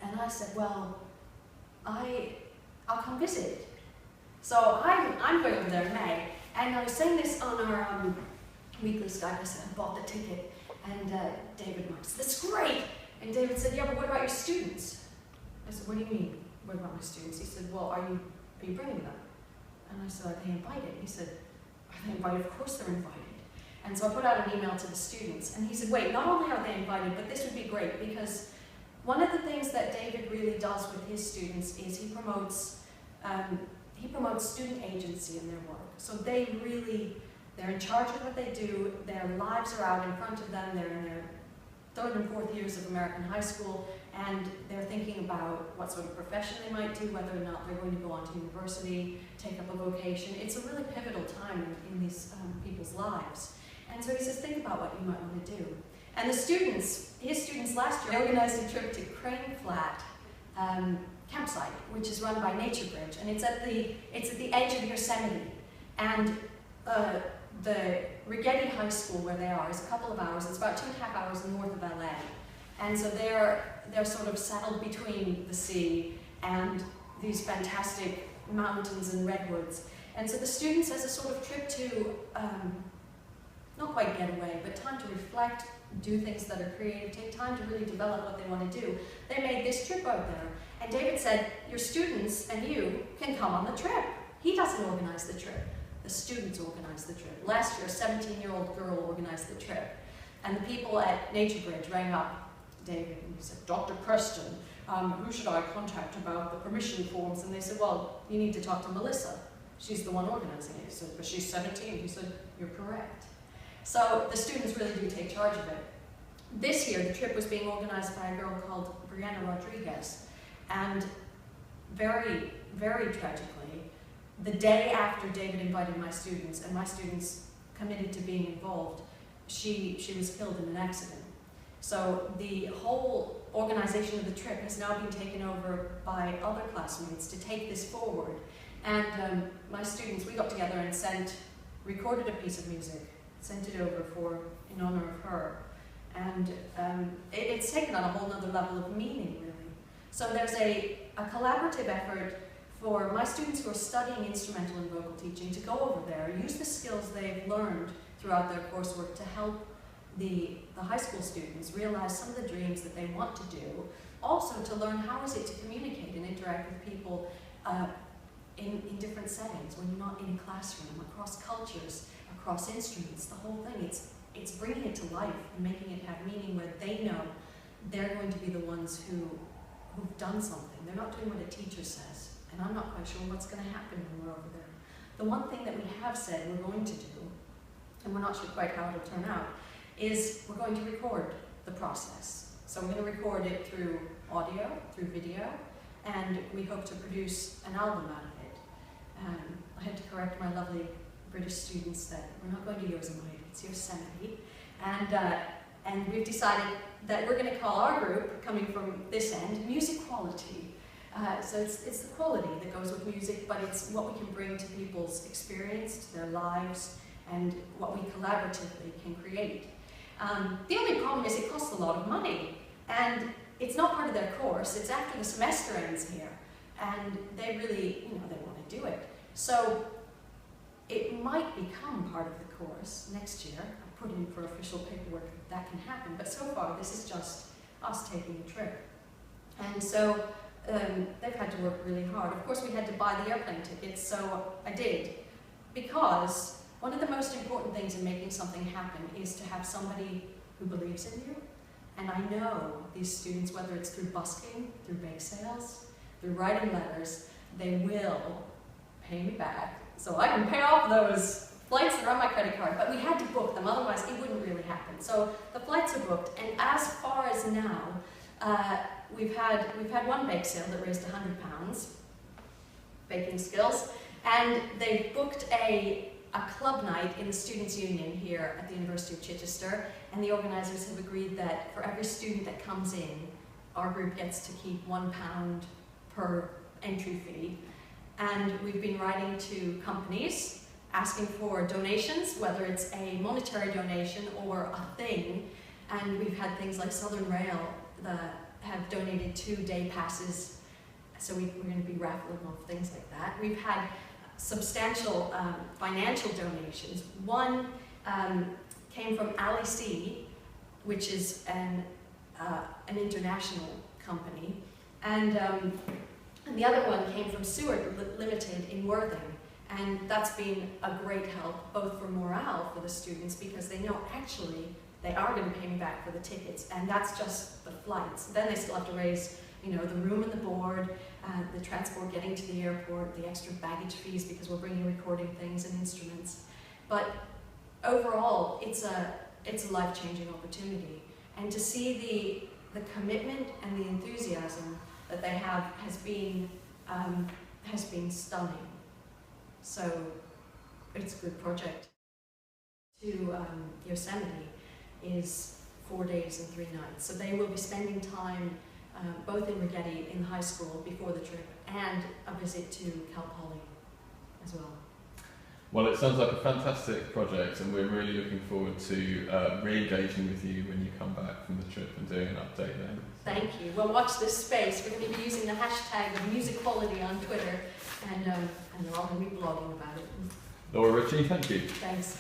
And I said, well, I'll come visit. So I'm going over there in May, and I was saying this on our weekly Skype. I said, I bought the ticket, and David Mark said, that's great. And David said, yeah, but what about your students? I said, what do you mean, what about my students? He said, well, are you bringing them? And I said, are they invited? He said, are they invited? Of course they're invited. And so I put out an email to the students, and he said, wait, not only are they invited, but this would be great, because one of the things that David really does with his students is he promotes student agency in their work. So they're in charge of what they do, their lives are out in front of them, they're in their third and fourth years of American high school, and they're thinking about what sort of profession they might do, whether or not they're going to go on to university, take up a vocation. It's a really pivotal time in these people's lives. And so he says, think about what you might want to do. And the students, his students last year, organized a trip to Crane Flat campsite, which is run by Nature Bridge, and it's at the edge of Yosemite. And the Righetti High School, where they are, is a couple of hours. It's about 2.5 hours north of LA. And so they're sort of settled between the sea and these fantastic mountains and redwoods. And so the students, as a sort of trip to, not quite get away, but time to reflect, do things that are creative, take time to really develop what they want to do, they made this trip out there. And David said, your students and you can come on the trip. He doesn't organize the trip. The students organize the trip. Last year, a 17-year-old girl organized the trip. And the people at Nature Bridge rang up David and he said, Dr. Preston, who should I contact about the permission forms? And they said, well, you need to talk to Melissa. She's the one organizing it. He said, but she's 17. He said, you're correct. So the students really do take charge of it. This year, the trip was being organized by a girl called Brianna Rodriguez. And very, very tragically, the day after David invited my students, and my students committed to being involved, she was killed in an accident. So the whole organization of the trip has now been taken over by other classmates to take this forward. And my students, we got together and recorded a piece of music, sent it over in honor of her. And it's taken on a whole other level of meaning, really. So there's a collaborative effort for my students who are studying instrumental and vocal teaching to go over there, use the skills they've learned throughout their coursework to help the high school students realize some of the dreams that they want to do. Also to learn how is it to communicate and interact with people in different settings, when you're not in a classroom, across cultures, across instruments, the whole thing. It's bringing it to life and making it have meaning where they know they're going to be the ones who've done something. They're not doing what a teacher says, and I'm not quite sure what's going to happen when we're over there. The one thing that we have said we're going to do, and we're not sure quite how it'll turn out, is we're going to record the process. So we're going to record it through audio, through video, and we hope to produce an album out of it. I had to correct my lovely British students that we're not going to Yosemite, it's Yosemite. And we've decided that we're going to call our group, coming from this end, Musiquality. So it's the quality that goes with music, but it's what we can bring to people's experience, to their lives, and what we collaboratively can create. The only problem is it costs a lot of money, and it's not part of their course. It's after the semester ends here, and they really, they want to do it. So it might become part of the course next year. I've put in for official paperwork that can happen, but so far this is just us taking a trip. And so they've had to work really hard. Of course, we had to buy the airplane tickets, so I did, because one of the most important things in making something happen is to have somebody who believes in you. And I know these students, whether it's through busking, through bake sales, through writing letters, they will pay me back so I can pay off those flights that are on my credit card. But we had to book them, otherwise it wouldn't really happen. So the flights are booked, and as far as now, we've had one bake sale that raised £100, baking skills, and they've booked a club night in the Students' Union here at the University of Chichester, and the organizers have agreed that for every student that comes in, our group gets to keep £1 per entry fee. And we've been writing to companies asking for donations, whether it's a monetary donation or a thing, and we've had things like Southern Rail have donated 2 day passes, so we're going to be raffling off things like that. We've had substantial financial donations. One came from Ali C, which is an international company, and the other one came from Seward Limited in Worthing, and that's been a great help both for morale for the students, because they know actually they are going to be paying back for the tickets, and that's just the flights. Then they still have to raise, you know, the room and the board, the transport getting to the airport, the extra baggage fees because we're bringing recording things and instruments. But overall, it's a life-changing opportunity, and to see the commitment and the enthusiasm that they have has been stunning. So it's a good project. To Yosemite is 4 days and 3 nights. So they will be spending time both in Righetti in high school before the trip, and a visit to Cal Poly as well. Well, it sounds like a fantastic project, and we're really looking forward to re-engaging with you when you come back from the trip and doing an update then. Thank you. Well, watch this space. We're going to be using the hashtag of Musiquality on Twitter, and they're all going to be blogging about it. Laura Ritchie, thank you. Thanks.